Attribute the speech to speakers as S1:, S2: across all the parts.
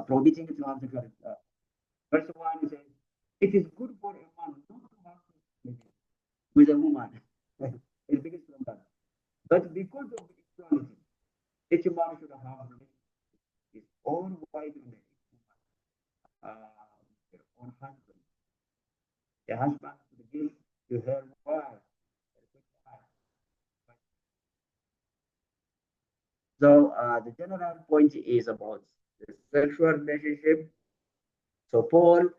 S1: prohibiting to have sexual. Verse 1 says, it is good for a man not to have sex with a woman. It begins from that. But because of equality, each man should have his own wife and their own husband. The husband should give to her wife. So the general point is about the sexual relationship. So Paul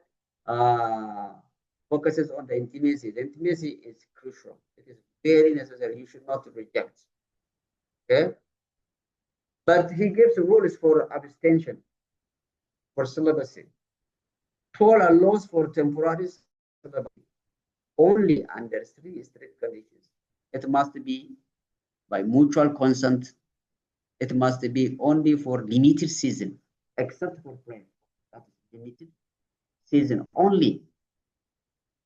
S1: focuses on the intimacy. The intimacy is crucial. It is very necessary. You should not reject. Okay? But he gives rules for abstention, for celibacy. Paul allows for temporary celibacy only under 3 strict conditions. It must be by mutual consent. It must be only for limited season, except for prayer. That is limited season only.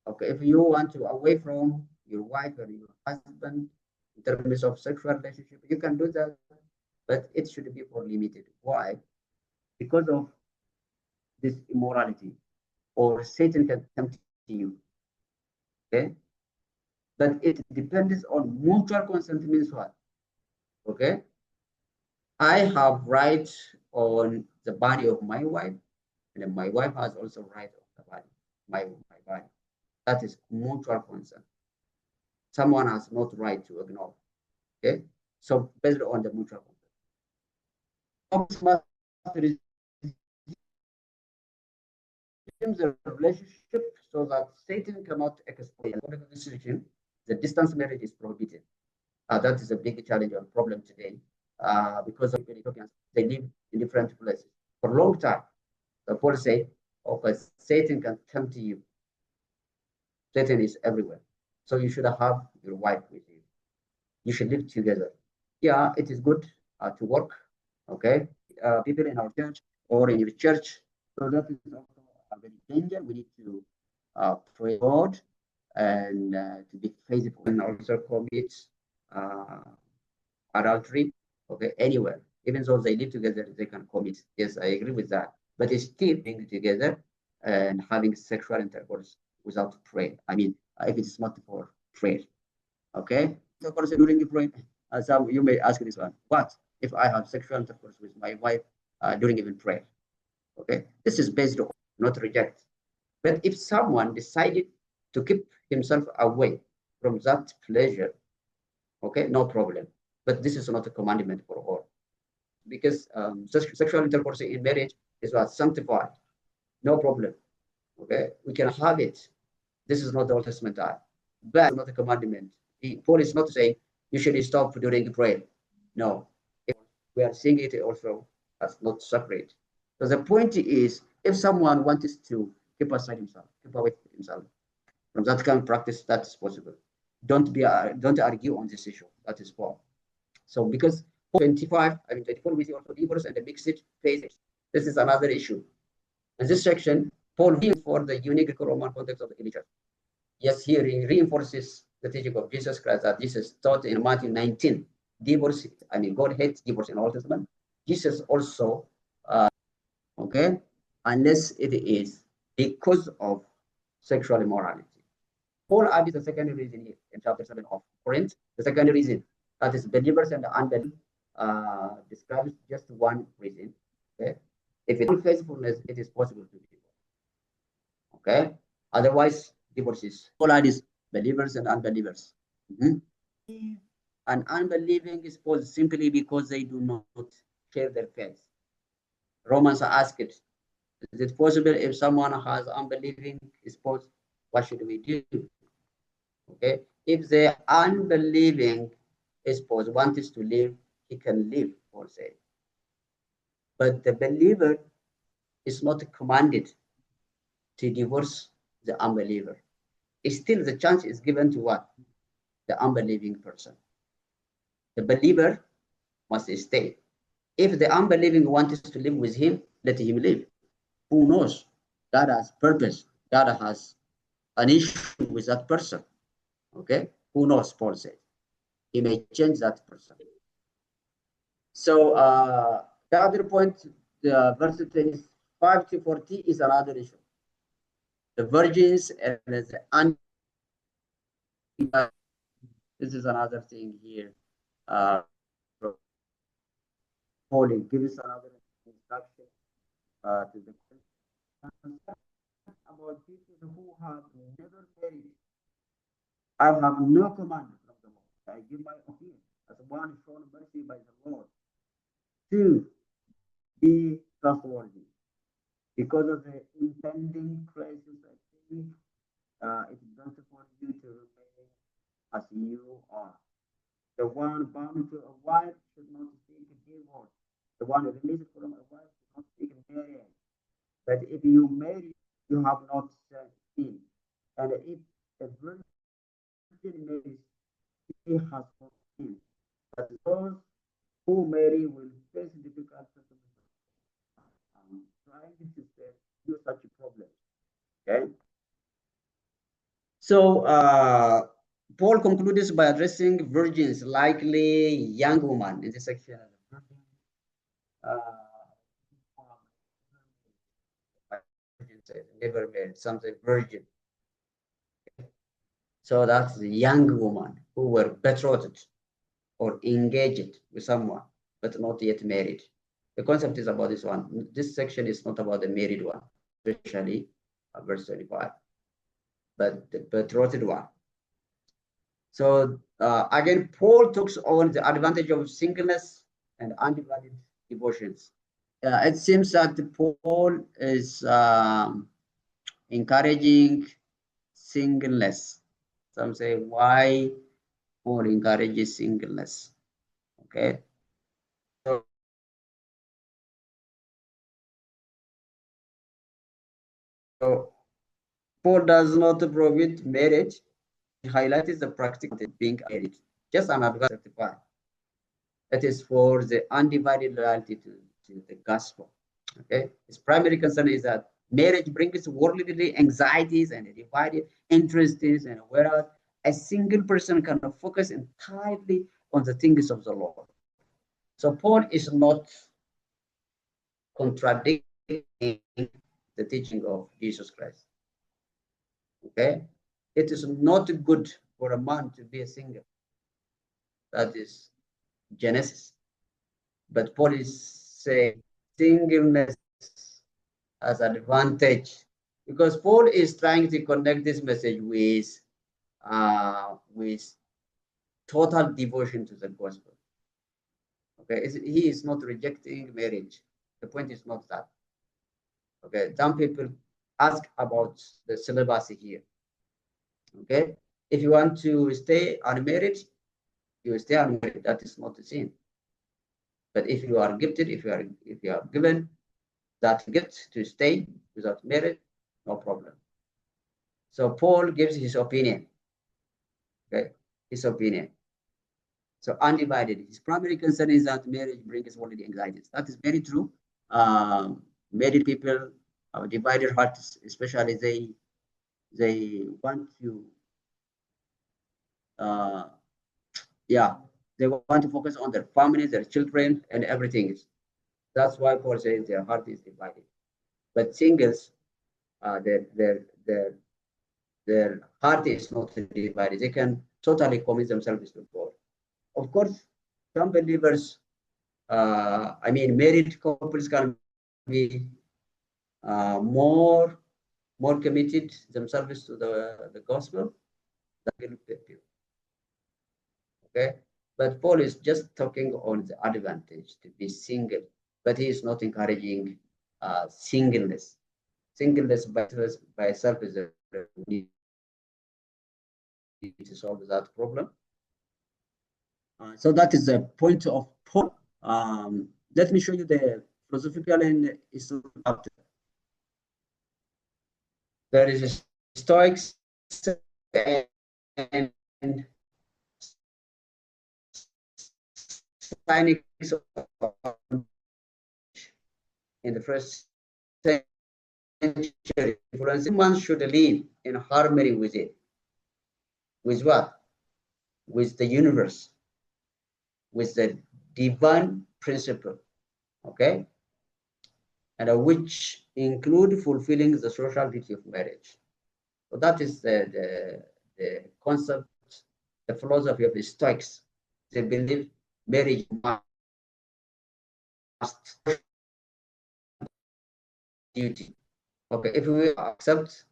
S1: Okay, if you want to away from your wife or your husband in terms of sexual relationship, you can do that, but it should be for limited. Why? Because of this immorality, or Satan can tempt you. Okay, but it depends on mutual consent. Means what? Okay, I have right on the body of my wife, and my wife has also right on the body, my body. That is mutual consent. Someone has not right to ignore. Okay, so based on the mutual consent, the relationship so that Satan cannot exploit. According to this religion, the distance marriage is prohibited. That is a big challenge or problem today, because of Ethiopians, they live in different places for a long time. The Paul said, okay, Satan can tempt you. Satan is everywhere. So you should have your wife with you. You should live together. Yeah, it is good to work. Okay, people in our church or in your church. So that is also a very danger. We need to pray God and to be faithful, and also commit adultery. Okay, anywhere. Even though they live together, they can commit. Yes, I agree with that. But it's still being together and having sexual intercourse without prayer. I mean, if it's not for prayer. Okay? Intercourse during the prayer. So you may ask this one. What if I have sexual intercourse with my wife during even prayer? Okay? This is based on not reject. But if someone decided to keep himself away from that pleasure, okay, no problem. But this is not a commandment for all. Because sexual intercourse in marriage is what sanctified. No problem. Okay, we can have it. This is not the Old Testament time, but not a commandment. Paul is not saying you should stop during prayer. No, we are seeing it also as not separate. So the point is, if someone wants to keep aside himself, keep away himself from that kind of practice, that is possible. Don't argue on this issue. That is Paul. So because 24 we see also divorce and the mixed faith. This is another issue. In this section, Paul for the unique Roman context of the early church. Yes, here he reinforces the teaching of Jesus Christ that Jesus taught in Matthew 19. Divorce, God hates divorce in the Old Testament. Jesus also, okay, unless it is because of sexual immorality. Paul added the second reason here in chapter 7 of Corinth. The second reason, that is believers and unbelievers, describes just one reason. Okay, if it's unfaithfulness, it is possible to divorce. Okay, otherwise divorces. Paul added believers and unbelievers. And unbelieving is supposed simply because they do not share their faith. Romans asked, is it possible if someone has unbelieving spouse, what should we do? Okay, if the unbelieving spouse wants to live, he can live, Paul said. But the believer is not commanded to divorce the unbeliever. Still, the chance is given to what? The unbelieving person. The believer must stay. If the unbelieving wants to live with him, let him live. Who knows? God has purpose. God has an issue with that person. Okay? Who knows, Paul said. He may change that person. So the other point, the verse 10 5 to 40 is another issue. The virgins and the this is another thing here. Pauline gives another instruction to the about people who have never married. I have no command from the Lord. I give my opinion as one shown mercy by the Lord to be trustworthy. Because of the impending crisis, I think it's better for you to remain as you are. The one bound to a wife should not seek a divorce. The one released from a wife should not seek marriage. But if you marry, you have not sinned. And if a virgin marries, he has not sinned. But those who marry will face difficult circumstances. I'm trying to save you such a problem. Okay. So Paul concludes by addressing virgins, likely young women in this section. Never married, something virgin. So that's the young woman who were betrothed or engaged with someone, but not yet married. The concept is about this one. This section is not about the married one, especially verse 25, but the betrothed one. So again, Paul talks on the advantage of singleness and undivided devotions. It seems that Paul is encouraging singleness. Some say, why Paul encourages singleness? Okay. So Paul does not prohibit marriage. He highlights the practical being married. Just an advice certified. That is for the undivided loyalty to the gospel. Okay. His primary concern is that marriage brings worldly anxieties and divided interests, and whereas a single person can focus entirely on the things of the Lord. So Paul is not contradicting the teaching of Jesus Christ. Okay? It is not good for a man to be a single. That is Genesis. But Paul is saying singleness as an advantage, because Paul is trying to connect this message with total devotion to the gospel. Okay, he is not rejecting marriage. The point is not that. Okay, some people ask about the celibacy here. Okay, if you want to stay unmarried, you stay unmarried. That is not a sin. But if you are gifted, if you are given that gift to stay without marriage, no problem. So Paul gives his opinion. Okay, his opinion. So undivided. His primary concern is that marriage brings worldly anxieties. That is very true. Married people have divided hearts, especially they want to they want to focus on their families, their children, and everything. That's why Paul says their heart is divided. But singles, their heart is not divided. They can totally commit themselves to God. Of course, some believers, married couples can be more committed themselves to the gospel than people. Okay, but Paul is just talking on the advantage to be single, but he is not encouraging singleness. Singleness by itself is a need to solve that problem. So that is the point of Paul. Let me show you the philosophical and historical chapter. There is a Stoics and Cynics in the first century. One should live in harmony with it. With what? With the universe, with the divine principle, okay? And which include fulfilling the social duty of marriage. So that is the concept, the philosophy of the Stoics. They believe marriage must duty. Okay, if we accept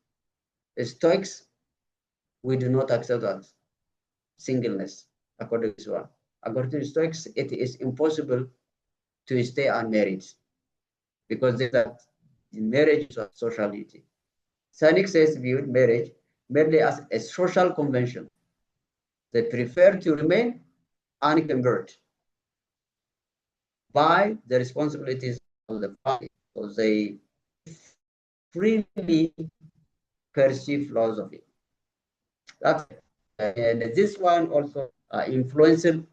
S1: the Stoics, we do not accept that singleness. According to this one, according to the Stoics, it is impossible to stay unmarried because that marriage is a social duty. Cynics says viewed marriage merely as a social convention. They prefer to remain unconverted by the responsibilities of the family. So they freely perceive philosophy. That's and this one also influenced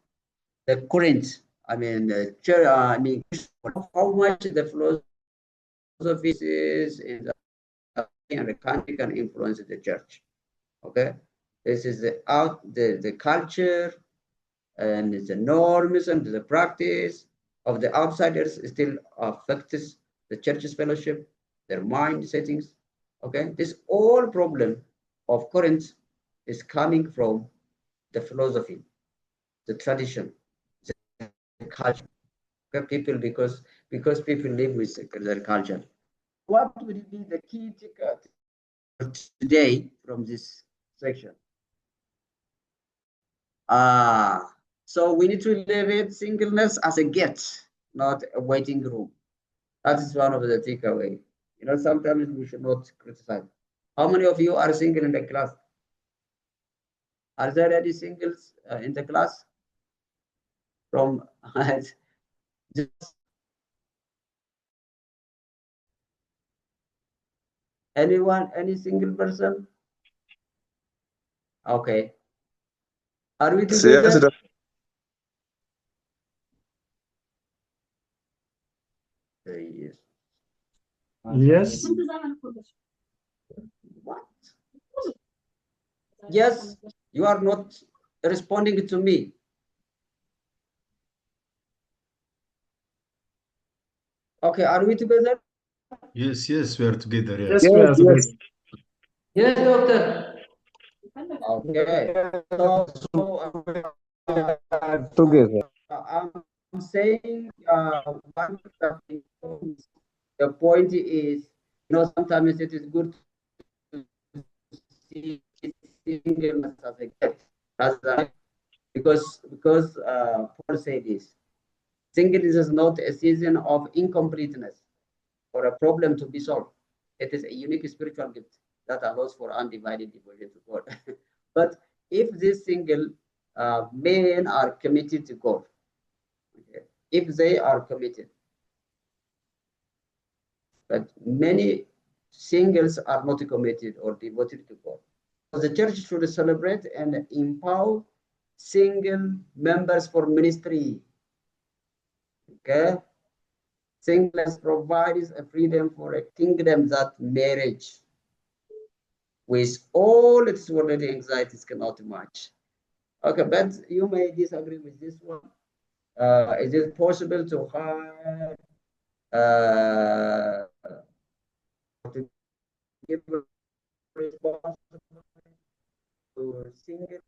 S1: the current. I mean, how much the philosophy is in the country can influence the church. Okay, this is the culture and the norms and the practice of the outsiders still affects the church's fellowship, their mind settings. Okay, this all problem of current is coming from the philosophy, the tradition, the culture. Okay, people because people live with their culture. What would be the key ticket today from this section? So we need to live it singleness as a gift, not a waiting room. That is one of the takeaway. You know, sometimes we should not criticize. How many of you are single in the class? Are there any singles in the class? From just anyone, any single person? Okay. Are we together? Yes.
S2: Yes.
S1: What? Yes, you are not responding to me. Okay, are we together?
S3: Yes, yes, we are together.
S2: Yes,
S3: Yes.
S2: we are together.
S1: Yes, doctor. Okay.
S2: Together.
S1: I'm saying one of the point is, you know, sometimes it is good to see singleness as a gift. Because Paul said this. Singleness is not a season of incompleteness or a problem to be solved. It is a unique spiritual gift that allows for undivided devotion to God. But if these single men are committed to God, okay, if they are committed, but many singles are not committed or devoted to God. So the church should celebrate and empower single members for ministry. Okay? Singleness provides a freedom for a kingdom that marriage, with all its worldly anxieties, cannot match. Okay, but you may disagree with this one. Is it possible to hire to give responsibility to single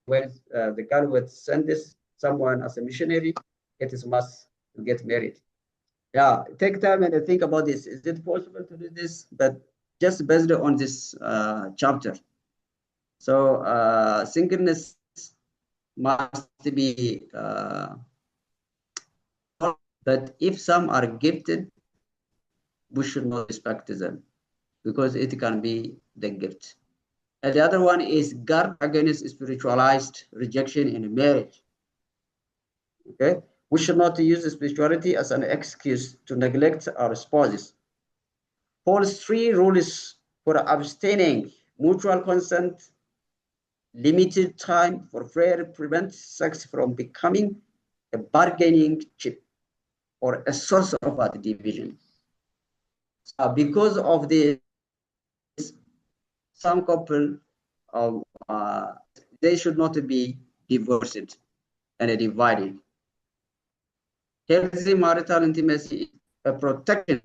S1: when the girl would send this someone as a missionary, it is must to get married. Yeah, take time and think about this. Is it possible to do this? But just based on this chapter. So singleness must be, but if some are gifted, we should not respect them because it can be the gift. And the other one is guard against spiritualized rejection in marriage. Okay, we should not use spirituality as an excuse to neglect our spouses. Paul's 3 rules for abstaining: mutual consent, limited time for prayer, prevent sex from becoming a bargaining chip or a source of division. Because of this, some couple, they should not be divorced and divided. Healthy marital intimacy a protection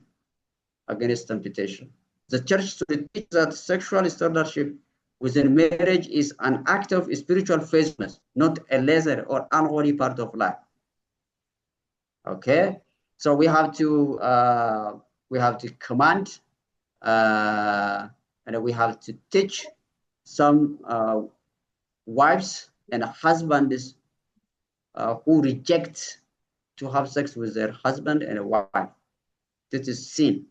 S1: against temptation. The church should teach that sexual stewardship within marriage is an act of spiritual faithfulness, not a lesser or unholy part of life. Okay, so we have to command, and we have to teach some wives and husbands who reject to have sex with their husband and a wife. This is sin.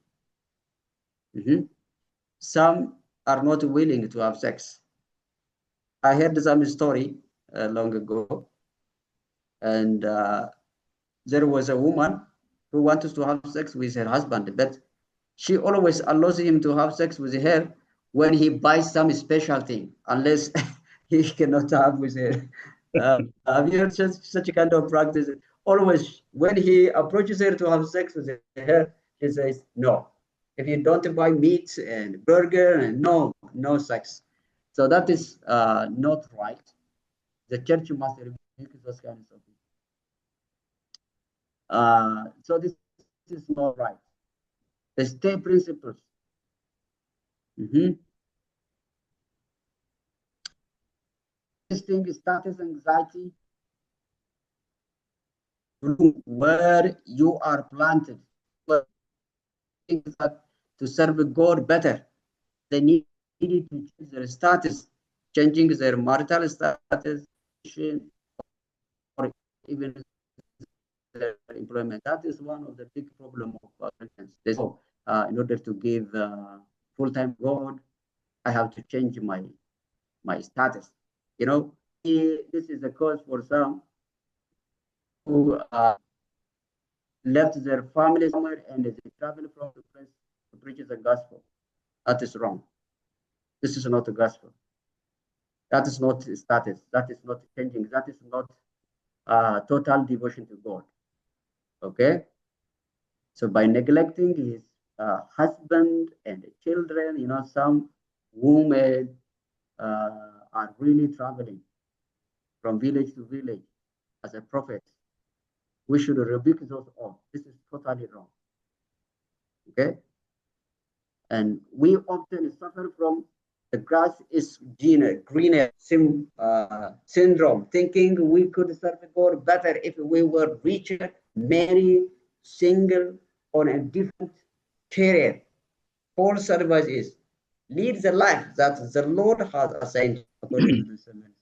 S1: Some are not willing to have sex. I heard some story long ago, and there was a woman who wanted to have sex with her husband, but she always allows him to have sex with her when he buys some special thing, unless he cannot have with her. Have you heard such a kind of practice? Always, when he approaches her to have sex with her, she says, no. If you don't buy meat and burger, and no sex. So that is not right. The church must rebuke those kinds of things. So this is not right. The state principles. This thing is status anxiety. Where you are planted, that to serve God better, they needed to change their status, changing their marital status, or even their employment. That is one of the big problems of Christians. So, in order to give full-time God, I have to change my status. You know, this is the cause for some who left their family somewhere and they travel from the place to preach the gospel. That is wrong. This is not the gospel. That is not status. That is not changing. That is not total devotion to God. Okay? So by neglecting his husband and children, you know, some women are really traveling from village to village as a prophet. We should rebuke those all. This is totally wrong. Okay? And we often suffer from the grass is greener syndrome, thinking we could serve God better if we were richer, married, single, on a different career. Paul's advice is lead the life that the Lord has assigned according to the sermon.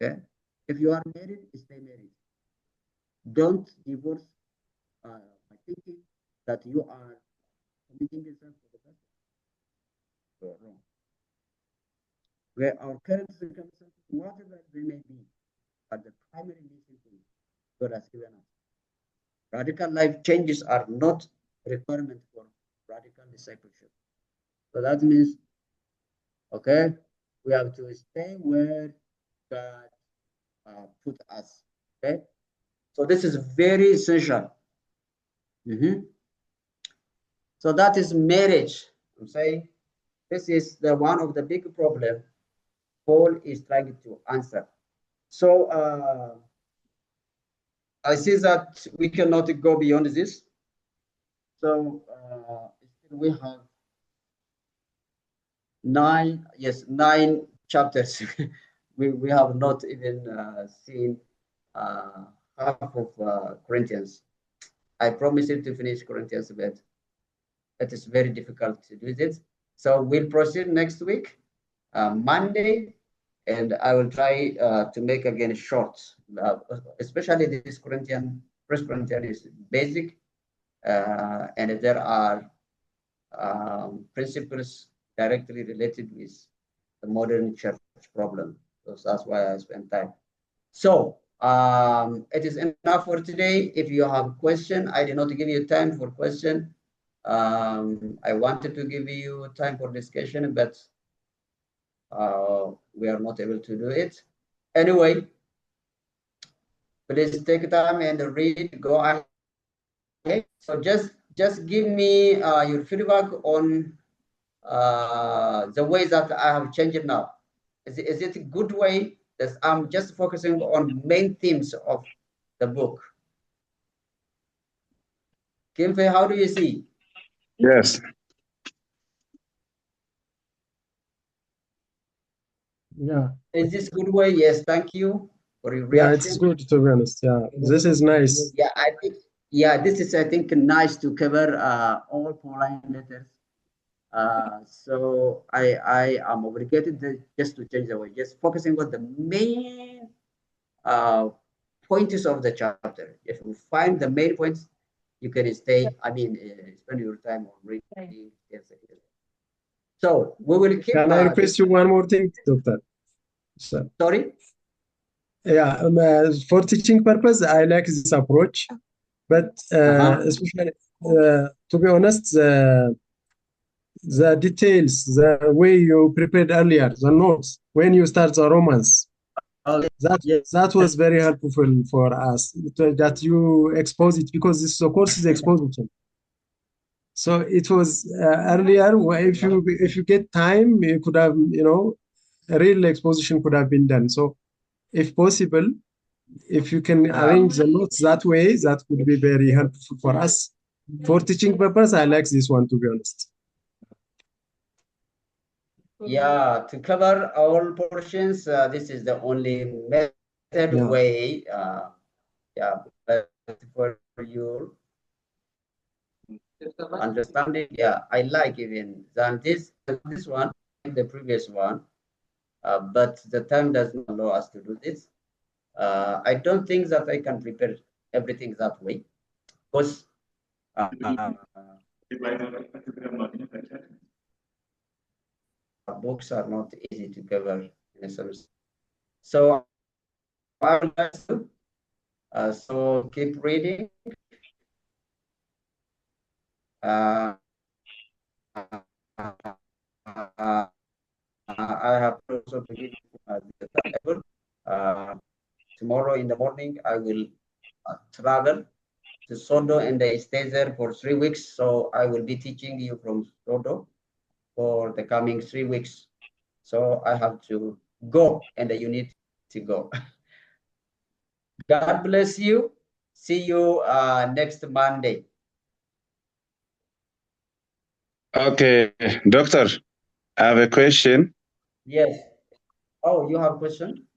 S1: Okay? If you are married, stay married. Don't divorce by thinking that you are committing yourself to the gospel. So wrong. Where our current circumstances, whatever they may be, are the primary reason God has given us. Radical life changes are not a requirement for radical discipleship. So that means, okay, we have to stay where God put us. Okay, so this is very essential. So that is marriage. I'm saying this is the one of the big problem Paul is trying to answer. So I see that we cannot go beyond this. So we have 9 chapters. we have not even seen half of Corinthians. I promised to finish Corinthians, but it is very difficult to do this. So we'll proceed next week, Monday, and I will try to make again short, especially this First Corinthians is basic, and there are principles directly related with the modern church problem. So that's why I spent time. So it is enough for today. If you have question, I did not give you time for question. I wanted to give you time for discussion, but we are not able to do it. Anyway, please take time and read, go ahead. So just give me your feedback on the way that I have changed it now. Is it a good way that I'm just focusing on main themes of the book. Kimfe, how do you see?
S2: Yes.
S4: Yeah.
S1: Is this good way? Yes, thank you for your
S4: Yeah,
S1: reaction.
S4: it's good to be honest. Yeah, this is nice.
S1: Yeah, I think, yeah, this is, I think, nice to cover all Pauline letters. So I am obligated just to change the way, just focusing on the main points of the chapter. If you find the main points, you can stay, I mean, spend your time on reading. Yes. So we will keep.
S4: Can I request you one more thing, Doctor? So,
S1: sorry?
S4: yeah, for teaching purpose, I like this approach, but especially, to be honest, the details, the way you prepared earlier, the notes, when you start the romance, that was very helpful for us, that you expose it, because this course is exposition. So it was earlier, if you get time, you could have, a real exposition could have been done. So if possible, if you can arrange the notes that way, that would be very helpful for us. For teaching purpose, I like this one, to be honest.
S1: Yeah, to cover all portions, this is the only method way. Yeah, for your understanding. Yeah, I like even than this one, the previous one, but the time does not allow us to do this. I don't think that I can prepare everything that way, because books are not easy to cover in a sense. So I so keep reading. I have also to give the timetable. Tomorrow in the morning, I will travel to Sodo and stay there for 3 weeks. So I will be teaching you from Sodo for the coming 3 weeks. So I have to go, and you need to go. God bless you. See you next Monday.
S2: Okay, Doctor, I have a question.
S1: Yes. Oh, you have a question?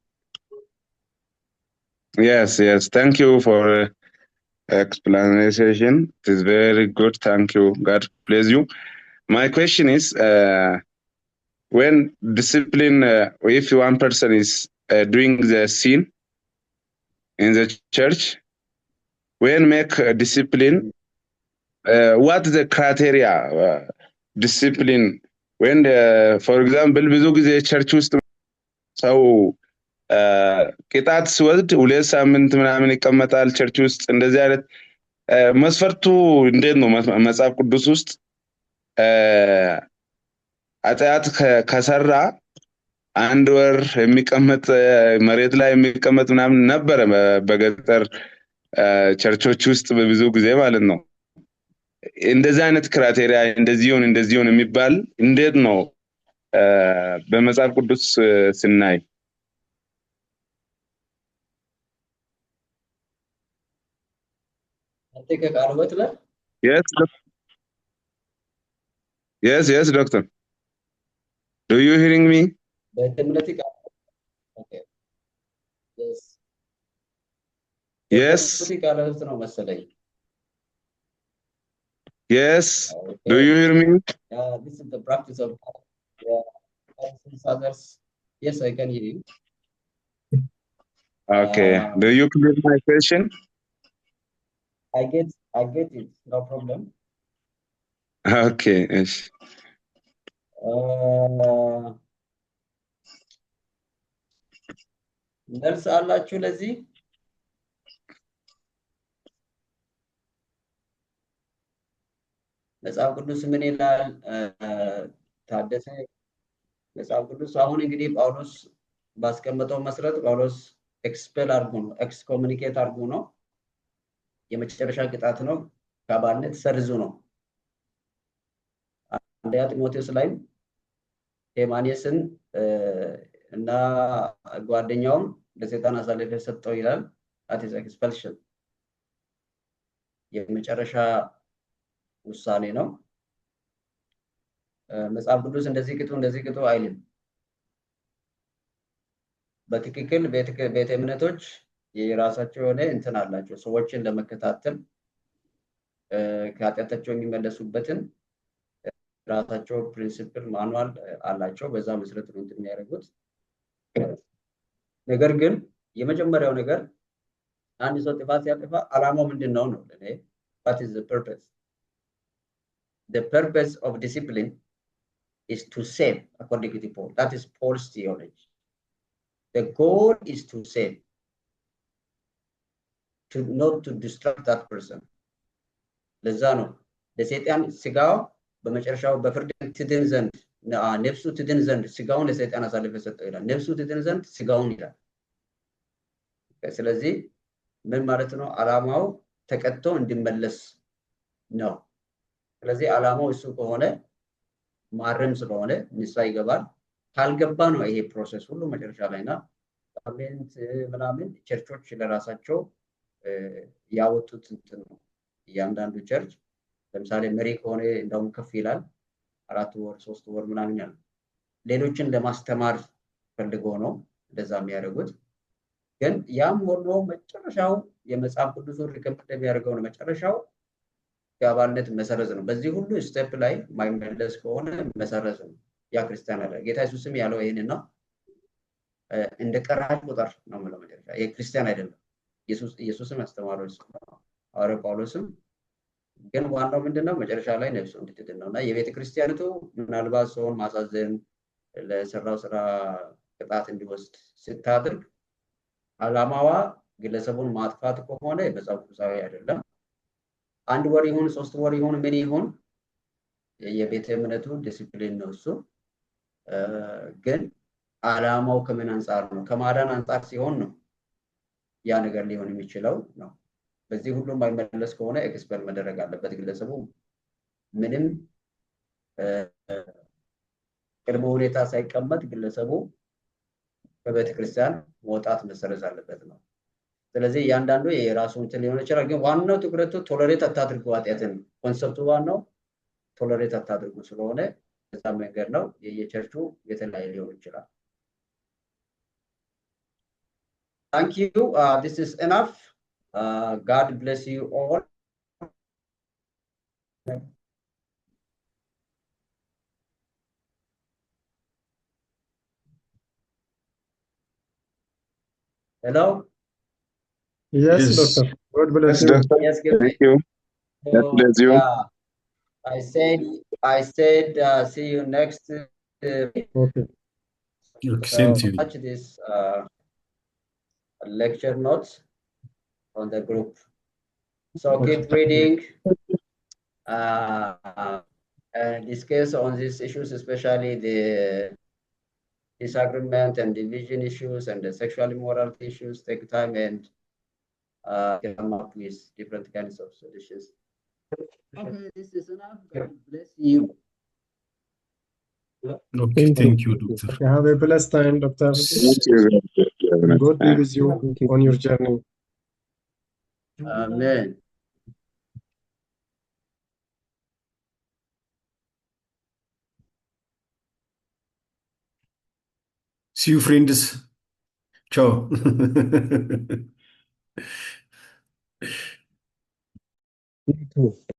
S2: Yes. Thank you for explanation. It is very good. Thank you. God bless you. My question is, when discipline, if one person is doing the sin in the church, when make discipline, what is the criteria? Discipline, when for example, ብዙ ጊዜ ቸርች ውስጥ ሰው ቅጣት ሲወስድ 2 ሳምንት ምናምን ይቀመጣል ቸርች ውስጥ። እንደዚህ አይነት መስፈርቱ እንዴት ነው መጽሐፍ ቅዱስ ውስጥ ኃጢአት ከሰራ 1 ወር የሚቀመጥ መሬት ላይ የሚቀመጥ ምናምን ነበረ በገጠር ቸርቾች ውስጥ በብዙ ጊዜ ማለት ነው። እንደዚህ አይነት ክራይቴሪያ እንደዚሁን የሚባል እንዴት ነው በመጽሐፍ ቅዱስ ስናይ? Yes, doctor. Do you hearing me?
S1: Okay. Yes.
S2: Yes. Yes. Okay. Do you hear me?
S1: This is the practice of others. Yes, I can hear you.
S2: Okay. Do you clear my question?
S1: I get it. No problem.
S2: Okay. Yes.
S1: መልስ አላችሁ ለዚህ? መጽሐፍ ቅዱስ ምን ይላል? ታደሰ መጽሐፍ ቅዱስ አሁን እንግዲህ ጳውሎስ ባስቀመጠው መሰረት ጳውሎስ ኤክስፔል አድርጎ ነው ኤክስኮሙኒኬት አድርጎ ነው የመጨረሻ ቅጣት ነው ከባርነት ሰርዞ ነው። አንደኛ ጢሞቴዎስ ላይ ሄማኔስን እና ጓደኛውም ለሰይጣን አሳልፎ ሰጠው ይላል። that is expulsion የመጨረሻ ውሳኔ ነው መጽሐፍ ቅዱስ እንደዚህ ቅጡ አይልም በትክክል ቤተ እምነቶች የራሳቸው የሆነ እንትን አላቸው ሰዎችን ለመከታተል ከኃጢአታቸው የሚመለሱበትን ራሳቸው ፕሪንሲፕል ማኑዋል አላቸው በዛ መሰረት ነው የሚያደርጉት ነገር ግን የመጀመሪያው ነገር አንድ ሰው ጥፋት ሲያጠፋ ዓላማው ምንድነው ነው ለኔ what is the purpose the purpose of discipline is to save according to Paul that is Paul's theology the goal is to save to not to distract that person ለዛ ነው ለሰይጣን ስጋው በመጨረሻው በፍርድ ትድን ዘንድ ነፍሱ ትድን ዘንድ ስጋውን ለሰይጣን አሳልፎ ሰጠው ይላል ነፍሱ ትድን ዘንድ ስጋውን ይላል ስለዚህ ምን ማለት ነው ዓላማው ተቀጥቶ እንዲመለስ ነው ስለዚህ ዓላማው እሱ ከሆነ ማረም ስለሆነ ንስሐ ይገባል ካልገባ ነው ይሄ ፕሮሰስ ሁሉ መጨረሻ ላይና ፓርላሜንት ምናምን ቸርቾች ለራሳቸው ያወጡት እንትን ነው እያንዳንዱ ቸርች ለምሳሌ መሪ ከሆነ እንደውም ከፍ ይላል 4 ወር 3 ወር ምናምን ያለ ሌሎችን ለማስተማር ፈልጎ ነው እንደዛ የሚያደርጉት ግን ያም ሆኖ መጨረሻው የመጽሐፍ ቅዱስ ሪከመንድ የሚያደርገው ነው መጨረሻው የአባልነት መሰረዝ ነው በዚህ ሁሉ ስቴፕ ላይ ማይመለስ ከሆነ መሰረዝ ነው ያ ክርስቲያን አይደለም ጌታ ኢየሱስም ያለው ይሄን ነው እንደ ቀራጭ ቁጥር ነው ማለት መጨረሻ ይሄ ክርስቲያን አይደለም ኢየሱስም ያስተማረው እሱ አረ ጳውሎስም ግን ዋናው ምንድነው መጨረሻ ላይ ነፍሱ እንድትድን ነውና የቤተ ክርስቲያኒቱ ምናልባት ሰውን ማሳዘን ለሰራው ስራ ቅጣት እንዲወስድ ስታደርግ ዓላማዋ ግለሰቡን ማጥፋት ከሆነ መጽሐፍ ቅዱሳዊ አይደለም አንድ ወር ይሁን 3 ወር ይሁን ምን ይሁን የቤተ እምነቱ ዲሲፕሊን ነው እሱ ግን ዓላማው ከምን አንፃር ነው ከማዳን አንፃር ሲሆን ነው ያ ነገር ሊሆን የሚችለው ነው በዚህ ሁሉ ማይመለስ ከሆነ ኤክስፐል መደረግ አለበት ግለሰቡ ምንም ቅድመ ሁኔታ ሳይቀመጥ ግለሰቡ ከቤተ ክርስቲያን መውጣት መሰረዝ አለበት ነው ስለዚህ ያንዳንዱ የራሱን እንትን ሊሆን ይችላል ግን ዋናው ትኩረቱ ቶለሬት አታድርጉ ኃጢአትን ኮንሰፕቱ ዋናው ቶለሬት አታድርጉ ስለሆነ በዛ መንገድ ነው የቸርቹ የተለያየ ሊሆን ይችላል Thank you this is enough God bless you all Hello
S4: Yes,
S3: Yes.
S4: doctor. God bless you.
S2: Doctor.
S1: yes give me
S2: Thank you. God bless you.
S1: yeah I said see you next
S4: Okay.
S3: Okay, same to you.
S1: watch this lecture notes on the group so keep reading and discuss on these issues especially the disagreement and division issues and the sexual immorality issues take time and come up with different kinds of solutions okay this is enough God bless you
S3: Okay, thank you, doctor.
S4: Okay, have a blessed time, doctor.
S2: Thank you.
S4: God be with you on your journey.
S1: amen
S3: See you, friends. Ciao.
S4: You too.